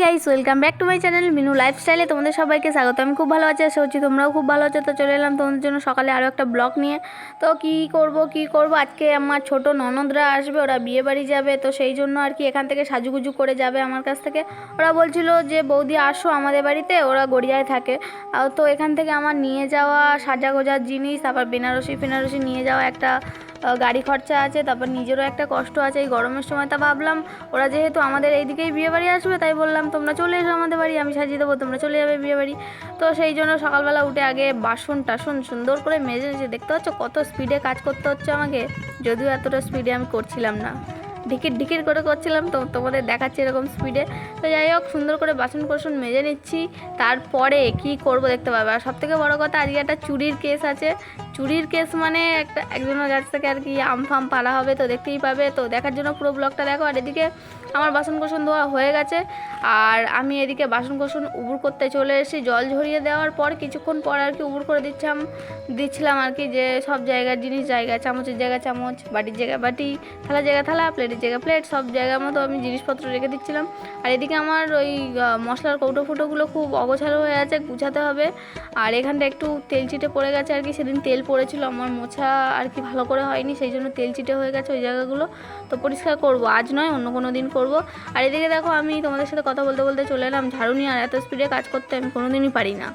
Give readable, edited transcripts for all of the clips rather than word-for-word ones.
Guys, welcome back to my channel Minu লাইফস্টাইলে তোমাদের সবাইকে স্বাগত। আমি খুব ভালো আছি, আশা করছি তোমরাও খুব ভালো আছো। তো চলে এলাম তোমাদের জন্য সকালে আরও একটা ব্লগ নিয়ে। তো কি করব আজকে আমার ছোট ননদরা আসবে, ওরা বিয়ে বাড়ি যাবে। তো সেই জন্য আর কি এখান থেকে সাজুগুজু করে যাবে আমার কাছ থেকে। ওরা বলছিল যে বৌদি আসো আমাদের বাড়িতে, ওরা গড়িয়ায় থাকে। তো এখান থেকে আমার নিয়ে যাওয়া সাজা গোজার জিনিস, তারপর বেনারসি নিয়ে যাওয়া একটা গাড়ি খরচা আছে, তারপর নিজেরও একটা কষ্ট আছে এই গরমের সময়। তা ভাবলাম ওরা যেহেতু আমাদের এইদিকেই বিয়ে বাড়ি আসবে, তাই বললাম তোমরা চলে এসো আমাদের বাড়ি, আমি সাজিয়ে দেবো, তোমরা চলে যাবে বিয়ে বাড়ি। তো সেই জন্য সকালবেলা উঠে আগে বাসন টাসন সুন্দর করে মেজে দেখতে পাচ্ছ কত স্পিডে কাজ করতে হচ্ছে আমাকে, যদিও এতটা স্পিডে আমি করছিলাম না, ঢিকির করে করছিলাম। তো তোমাদের দেখাচ্ছি এরকম স্পিডে। তো যাই হোক, সুন্দর করে বাসন কোসন মেজে নিচ্ছি, তারপরে কি করব দেখতে পাবে। আর সবথেকে বড় কথা, আজকে একটা চুরির কেস আছে। চুরির কেস মানে একজনের কাছ থেকে আর কি আম ফাম পালা হবে, তো দেখতেই পাবে। তো দেখার জন্য পুরো ব্লগটা দেখো। আর এদিকে আমার বাসন কোসন ধোয়া হয়ে গেছে, আর আমি এদিকে বাসন কোসন উবুর করতে চলে এসেছি। জল ঝরিয়ে দেওয়ার পর কিছুক্ষণ পর আর কি উবুর করে দিচ্ছিলাম আর কি, যে সব জায়গার জিনিস জায়গায়, চামচের জায়গায় চামচ, বাটির জায়গায় বাটি, থালার জায়গায় থালা, প্লেটের জায়গায় প্লেট, সব জায়গার মতো আমি জিনিসপত্র রেখে দিচ্ছিলাম। আর এদিকে আমার ওই মশলার কৌটো ফুটোগুলো খুব অগোছালো হয়ে আছে, গুছাতে হবে। আর এখানটা একটু তেল চিটে পড়ে গেছে আর কি, সেদিন তেল পড়েছিল, আমার মোছা আর কি ভালো করে হয়নি, সেই জন্য তেল চিটে হয়ে গেছে ওই জায়গাগুলো। তো পরিষ্কার করব, আজ নয় অন্য কোনো দিন করব। আর এদিকে দেখো, আমি তোমাদের সাথে কথা বলতে বলতে চলে এলাম ঝাড়ু নিয়ে। আর এত স্পিডে কাজ করতে আমি কোনো দিনই পারি না,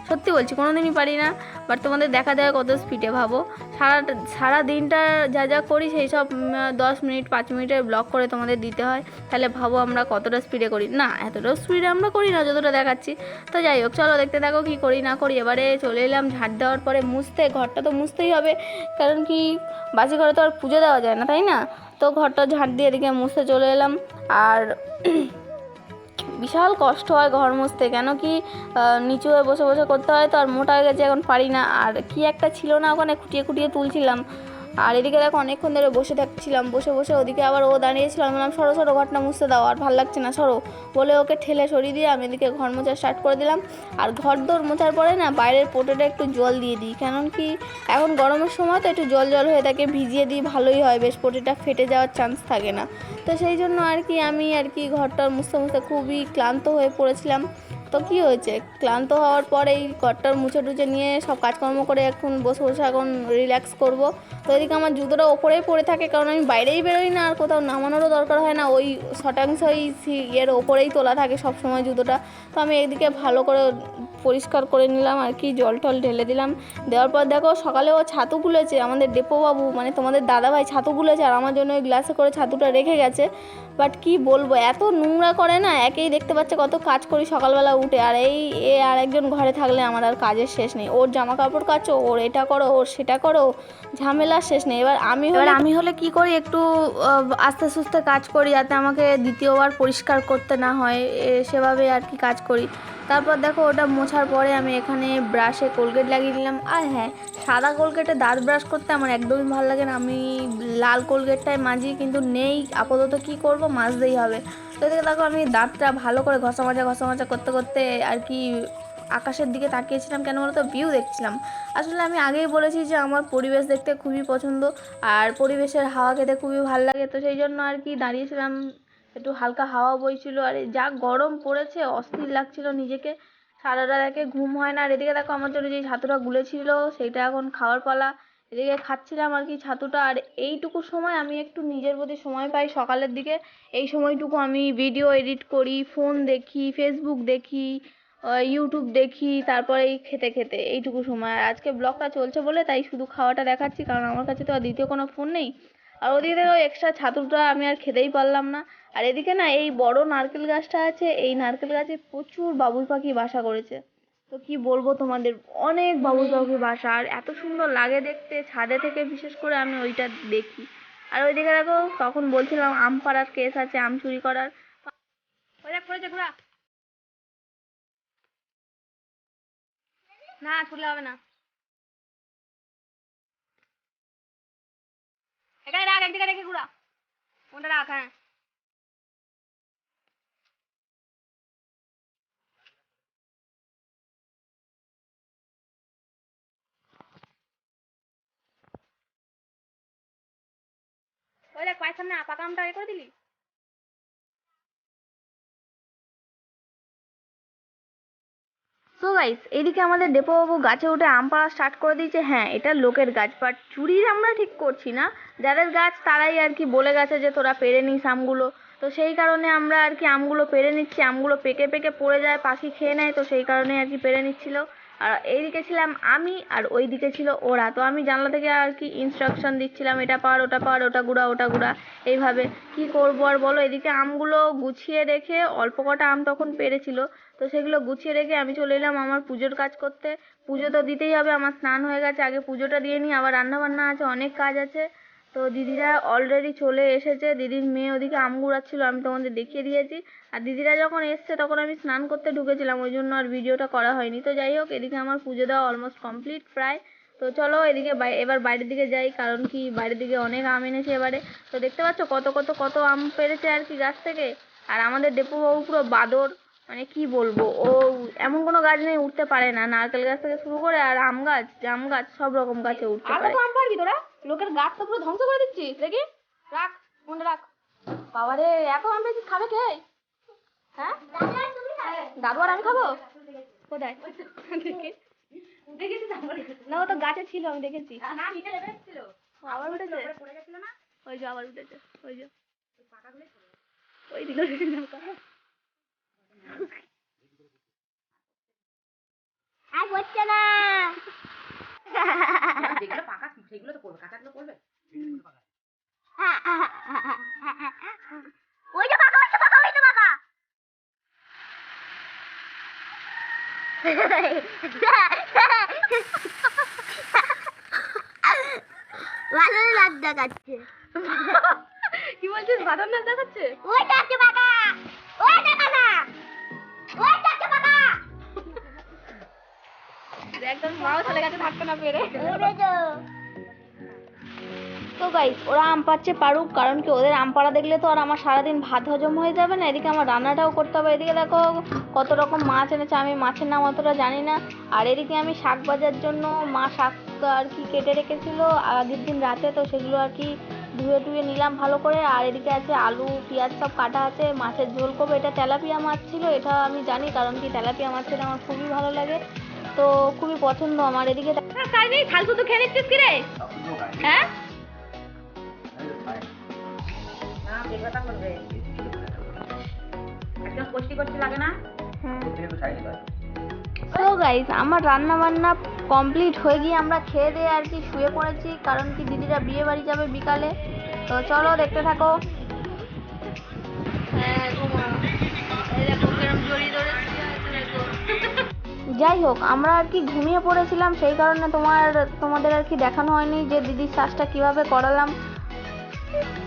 সত্যি বলছি কোনো দিনই পারি না। বাট তোমাদের দেখা যায় কত স্পিডে, ভাবো সারা দিনটা যা করি সেই সব 10 মিনিট 5 মিনিটের ব্লগ করে তোমাদের দিতে হয়। তাহলে ভাবো আমরা কতটা স্পিডে করি। না, এতটা স্পিডে আমরা করি না যতটা দেখাচ্ছি। তো যাই হোক, চলো দেখতে থাকো কী করি না করি। এবারে চলে এলাম ঝাড় দেওয়ার পরে মুছতে, ঘরটা তো মুছতেই হবে, কারণ কি বাসি ঘরে তো আর পুজো দেওয়া যায় না, তাই না? তো ঘরটা ঝাড় দিয়ে এদিকে মুছতে চলে এলাম। আর বিশাল কষ্ট হয় ঘর মুছতে, কেন কি নিচু হয়ে বসে বসে করতে হয়, তো আর মোটা হয়ে গেছে এখন পারি না। আর কি একটা ছিল না ওখানে, খুঁটিয়ে খুঁটিয়ে তুলছিলাম। আর এদিকে দেখো অনেকক্ষণ ধরে বসে থাকছিলাম, বসে বসে ওদিকে আবার ও দাঁড়িয়েছিল, আমি বললাম সরো ঘরটা মুছতে দাও, আর ভালো লাগছে না সরো বলে ওকে ঠেলে সরিয়ে দিয়ে আমি এদিকে ঘর মোছা স্টার্ট করে দিলাম। আর ঘর দোর মোছার পরে না বাইরের পোটোটা একটু জল দিয়ে দিই, কেন কি এখন গরমের সময় তো একটু জল হয়ে থাকে, ভিজিয়ে দিই ভালোই হয়, বেশ পোটোটা ফেটে যাওয়ার চান্স থাকে না। তো সেই জন্য আর কি আমি আর কি ঘরটা মুছতে খুবই ক্লান্ত হয়ে পড়েছিলাম। তো কি হয়েছে, ক্লান্ত হওয়ার পর এই ঘরটার মুছে টুছে নিয়ে সব কাজকর্ম করে এখন বসে এখন রিল্যাক্স করব। তো এদিকে আমার জুতোটা ওপরেই পড়ে থাকে, কারণ আমি বাইরেই বেরোই না, আর কোথাও নামানোরও দরকার হয় না, ওই শতাংশ এর ওপরেই তোলা থাকে সব সময় জুতোটা। তো আমি এদিকে ভালো করে পরিষ্কার করে নিলাম আর কি, জল টল ঢেলে দিলাম। দেওয়ার পর দেখো সকালে ও ছাতু গুলেছে, আমাদের ডেপোবাবু মানে তোমাদের দাদাভাই ছাতু গুলেছে, আর আমার জন্য ওই গ্লাসে করে ছাতুটা রেখে গেছে। বাট কি বলবো, এত নোংরা করে না, একেই দেখতে পাচ্ছে কত কাজ করি সকালবেলা উঠে। আর আর একজন ঘরে থাকলে আমার আর কাজের শেষ নেই, ওর জামা কাপড় কাচো, ওর এটা করো, ওর সেটা করো, ঝামেলার শেষ নেই। এবার আমি হলে কি করি, একটু আস্তে সুস্তে কাজ করি, যাতে আমাকে দ্বিতীয়বার পরিষ্কার করতে না হয়, সেভাবে আর কি কাজ করি। তারপর দেখো ওটা মোছার পরে আমি এখানে ব্রাশে কোলগেট লাগিয়ে নিলাম। আর হ্যাঁ, সাদা কোলগেটে দাঁত ব্রাশ করতে আমার একদমই ভালো লাগে না, আমি লাল কোলগেটটাই মাজি, কিন্তু নেই আপাতত, কি করব, মাজতেই হবে। তো এদিকে দেখো আমি দাঁতটা ভালো করে ঘষা মাজা করতে করতে আর কি আকাশের দিকে তাকিয়েছিলাম, কেন বলতো ভিউ দেখছিলাম। আসলে আমি আগেই বলেছি যে আমার পরিবেশ দেখতে খুবই পছন্দ, আর পরিবেশের হাওয়া খেতে খুবই ভালো লাগে। তো সেই জন্য আর কি দাঁড়িয়েছিলাম, একটু হালকা হাওয়া বইছিল, আর যা গরম পড়েছে অস্থির লাগছিল নিজেকে, সারা রাত একে ঘুম হয় না। আর এদিকে দেখো আমার জন্য যে ছাতুটা গুলেছিল সেইটা এখন খাওয়ার পালা, এদিকে খাচ্ছিলাম আর কি ছাতুটা। আর এইটুকু সময় আমি একটু নিজের প্রতি সময় পাই সকালের দিকে, এই সময়টুকু আমি ভিডিও এডিট করি, ফোন দেখি, ফেসবুক দেখি, ইউটিউব দেখি, তারপরে এই খেতে খেতে এইটুকু সময়। আর আজকে ব্লগটা চলছে বলে তাই শুধু খাওয়াটা দেখাচ্ছি, কারণ আমার কাছে তো আর দ্বিতীয় কোনো ফোন নেই। আর ওদিকে দেখো এক্সট্রা ছাতুটা আমি আর খেতেই পারলাম না। আর এদিকে না এই বড় নারকেল গাছটা আছে, এই নারকেল গাছে প্রচুর বাবুই পাখি বাসা করেছে। তো কি বলবো তোমাদের, অনেক বাবুই পাখি বাসা, আর এত সুন্দর লাগে দেখতে, ছাদে থেকে বিশেষ করে আমি ওইটা দেখি। আর ওইদিকে দেখো তখন বলছিলাম আম পাড়ার কেস আছে, আম চুরি করার। ওই দেখ পড়েছে ঘোড়া, না ছুটলে হবে না, এখানে রাখ, একদিকে রেখে ঘোড়া, কোনটা রাখ, হ্যাঁ। ওই দেখ পায়ের সামনে পাকা আমটা এ করে দিলি। সো গাইস, এইদিকে আমাদের ডেপোবাবু গাছে উঠে আম পাড়া স্টার্ট করে দিয়েছে। হ্যাঁ, এটা লোকের গাছ, বাট চুরির আমরা ঠিক করছি না। যাদের গাছ তারাই আর কি বলে গেছে যে তোরা পেড়ে নিস আমগুলো, তো সেই কারণে আমরা আর কি আমগুলো পেড়ে নিচ্ছি। আমগুলো পেকে পেকে পড়ে যায়, পাখি খেয়ে নেয়, তো সেই কারণে আর কি পেড়ে নিচ্ছিল। আর এইদিকে ছিলাম আমি, আর ওই দিকে ছিল ওরা। তো আমি জানলা থেকে আর কি ইনস্ট্রাকশন দিচ্ছিলাম, এটা পার, ওটা পার, ওটা গুড়া, ওটা গুড়া, এইভাবে। কি করবো আর বলো, এদিকে আমগুলো গুছিয়ে রেখে, অল্প কটা আম তখন পেড়েছিল, তো সেগুলো গুছিয়ে রেখে আমি চলে এলাম আমার পুজোর কাজ করতে। পুজো তো দিতেই হবে, আমার স্নান হয়ে গেছে, আগে পুজোটা দিয়ে নিই, আবার রান্না বান্না আছে, অনেক কাজ আছে। তো দিদিরা অলরেডি চলে এসেছে, দিদির মেয়ে ওদিকে আম কুড়াচ্ছিল, আমি তোমাদের দেখিয়ে দিয়েছি। আর দিদিরা যখন এসছে তখন আমি স্নান করতে ঢুকেছিলাম, ওই জন্য আর ভিডিওটা করা হয়নি। তো যাই হোক, এদিকে আমার পুজো দেওয়া অলমোস্ট কমপ্লিট প্রায়। তো চলো এদিকে এবার বাইরের দিকে যাই, কারণ কি বাইরের দিকে অনেক আম এনেছে এবারে। তো দেখতে পাচ্ছ কত কত কত আম পেড়েছে আর কি গাছ থেকে। আর আমাদের ডেপোবাবু পুরো বাদর, মানে কি বলবো, ও এমন কোনো গাছ নেই উঠতে পারে না, নারকেল গাছ থেকে শুরু করে আর আম গাছ, জাম গাছ, সব রকম গাছে উঠতে পারে। আম পারবি তোরা? লোকের গাছ তো পুরো ধ্বংস করে দিচ্ছিস। দেখি, রাখ, মনে রাখ। বাবারে, এত আম পেয়েছিস, খাবে কে? হ্যাঁ, দাদু আর আমি খাবো? কোথায় দেখি, দেখেছিস? না, ও তো গাছে ছিল, আমি দেখেছি। আবার উঠেছে, ওই যে আবার উঠেছে, ওই যে ওই দিল। আর হচ্ছে না। যেগুলো পাকা সেগুলো তো করবে, কাঁচাগুলো করবে। ওই যে পাকা, ওই যে পাকা, ওই যে পাকা। ভালো নাচ দেখাচ্ছে। কি বলছিস, বাদর নাচ দেখাচ্ছে? ওইটা হচ্ছে পাকা, ওইটা পাকা, ওইটা হচ্ছে পাকা। একদম মাও চলে গেছে থাকতে না পেরে। তো গাইস, ওরা আম পাচ্ছে পারুক, কারণ কি ওদের আম পাড়া দেখলে তো আর আমার সারাদিন ভাত হজম হয়ে যাবে না। এদিকে আমার রান্নাটাও করতে হবে। এদিকে দেখো কত রকম মাছ এনেছে, আমি মাছের নাম অতটা জানি না। আর এদিকে আমি শাক ভাজার জন্য মা শাক আর কি কেটে রেখেছিল আগের দিন রাতে, তো সেগুলো আর কি ধুয়ে টুয়ে নিলাম ভালো করে। আর এদিকে আছে আলু পেঁয়াজ সব কাটা আছে, মাছের ঝোল করবো। এটা তেলাপিয়া মাছ ছিল, এটা আমি জানি, কারণ কি তেলাপিয়া মাছ খেতে আমার খুবই ভালো লাগে, তো খুবই পছন্দ আমার। এদিকে তাই নেই, ফালতু তো খেয়ে নিচ্ছিস কি রে? হ্যাঁ, সো গাইস, আমার রান্না বান্না কমপ্লিট হয়ে গিয়ে আমরা খেয়ে দিয়ে আর কি শুয়ে পড়েছি, কারণ কি দিদিরা বিয়ে বাড়ি যাবে বিকালে। তো চলো দেখতে থাকো। যাই হোক, আমরা আর কি ঘুমিয়ে পড়েছিলাম, সেই কারণে তোমাদের আর কি দেখানো হয়নি যে দিদির শ্বাসটা কিভাবে করালাম।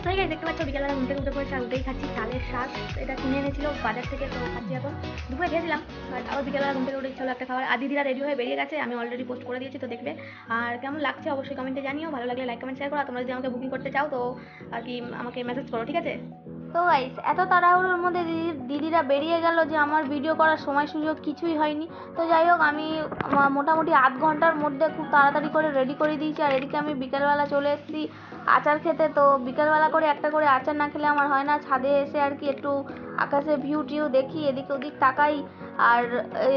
তাই গাইস, দেখতে পাচ্ছ বিকেলবেলা ঘুম থেকে উঠে পড়েছে, আর উঠেই খাচ্ছি চালের শাক। এটা কিনে এনেছিল বাজার থেকে, তো খাচ্ছি এখন। দুপুরে খেয়েছিলাম, বাট আবার বিকেলবেলা ঘুম থেকে উঠে ইচ্ছা হলো একটা খাবার। আর দিদিরা রেডি হয়ে বেরিয়ে গেছে, আমি অলরেডি পোস্ট করে দিয়েছি, তো দেখবে। আর কেমন লাগছে অবশ্যই কমেন্টে জানিও, ভালো লাগলে লাইক কমেন্ট শেয়ার করো। আর তোমরা যদি আমাকে বুকিং করতে চাও তো আর কি আমাকে মেসেজ করো, ঠিক আছে? তো গাইস, এত তাড়াহুড়োর মধ্যে দিদিরা বেরিয়ে গেল যে আমার ভিডিও করার সময় সুযোগ কিছুই হয়নি। তো যাই হোক, আমি মোটামুটি আধ ঘন্টার মধ্যে খুব তাড়াতাড়ি করে রেডি করে দিয়েছি। আর এদিকে আমি বিকেলবেলা চলে এসেছি আচার খেতে। তো বিকেলবেলা করে একটা করে আচার না খেলে আমার হয় না। ছাদে এসে আর কি একটু আকাশে ভিউ টিউ দেখি, এদিকে ওদিক তাকাই। আর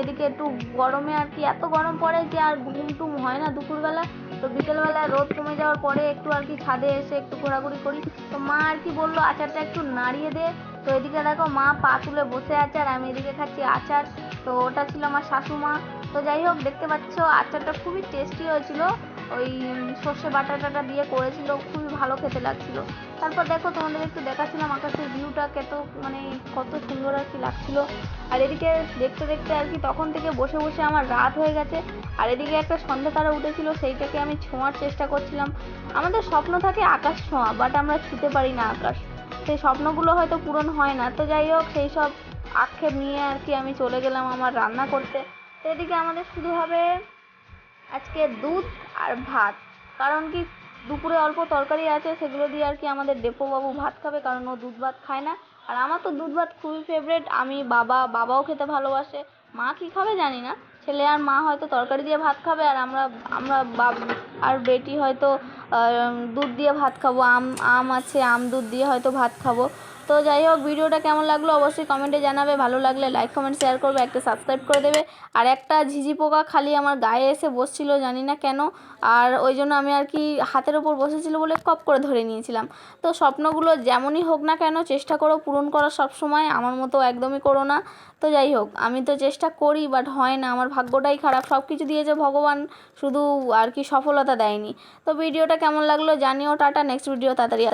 এদিকে একটু গরমে আর কি এত গরম পড়ে যে আর ঘুম টুম হয় না দুপুরবেলা। তো বিকেলবেলা রোদ কমে যাওয়ার পরে একটু আর কি ছাদে এসে একটু ঘোরাঘুরি করি। তো মা আর কি বললো আচারটা একটু নাড়িয়ে দে। তো এদিকে দেখো মা পা তুলে বসে আছে, আর আমি এদিকে খাচ্ছি আচার। তো ওটা ছিল আমার শাশুমা। তো যাই হোক, দেখতে পাচ্ছ আচারটা খুবই টেস্টি হয়েছিল, ওই সর্ষে বাটা টাটা দিয়ে করেছিল, খুবই ভালো খেতে লাগছিল। তারপর দেখো তোমাদের একটু দেখাচ্ছিলাম আকাশের ভিউটা কত সুন্দর আর কি লাগছিল। আর এদিকে দেখতে দেখতে আর কি তখন থেকে বসে বসে আমার রাত হয়ে গেছে। আর এদিকে একটা সন্ধ্যা তারা উঠেছিল, সেইটাকে আমি ছোঁয়ার চেষ্টা করছিলাম। আমাদের স্বপ্ন থাকে আকাশ ছোঁয়া, বাট আমরা ছুঁতে পারি না আকাশ, সেই স্বপ্নগুলো হয়তো পূরণ হয় না। তো যাই হোক, সেই সব আক্ষেপ নিয়ে আর কি আমি চলে গেলাম আমার রান্না করতে। তো এদিকে আমাদের শুধু হবে আজকে দুধ আর ভাত, কারণ কি দুপুরে অল্প তরকারি আছে, সেগুলো দিয়ে আর কি আমাদের ডেপোবাবু ভাত খাবে, কারণ ও দুধ ভাত খায় না। আর আমার তো দুধ ভাত খুবই ফেভারিট, আমি বাবাও খেতে ভালোবাসে। মা কি খাবে জানি না, ছেলে আর মা হয়তো তরকারি দিয়ে ভাত খাবে, আর আমরা আর বেটি হয়তো দুধ দিয়ে ভাত খাবো, আম আছে, আম দুধ দিয়ে হয়তো ভাত খাবো। তো যাই হোক, ভিডিওটা কেমন লাগলো অবশ্যই কমেন্টে জানাবে, ভালো লাগলে লাইক কমেন্ট শেয়ার করবে, একটা সাবস্ক্রাইব করে দেবে। আর একটা ঝিঝি পোকা খালি আমার গায়ে এসে বসছিল, জানি না কেন, আর ওই জন্য আমি আর কি হাতের ওপর বসেছিল বলে কপ করে ধরে নিয়েছিলাম। তো স্বপ্নগুলো যেমনই হোক না কেন চেষ্টা করো পূরণ করার, সব সময় আমার মতো একদমই করো না। তো যাই হোক, আমি তো চেষ্টা করি বাট হয় না, আমার ভাগ্যটাই খারাপ, সব কিছু দিয়েছে ভগবান, শুধু আর কি সফলতা দেয়নি। তো ভিডিওটা কেমন লাগলো জানিও। টাটা, নেক্সট ভিডিও তাড়াতাড়ি।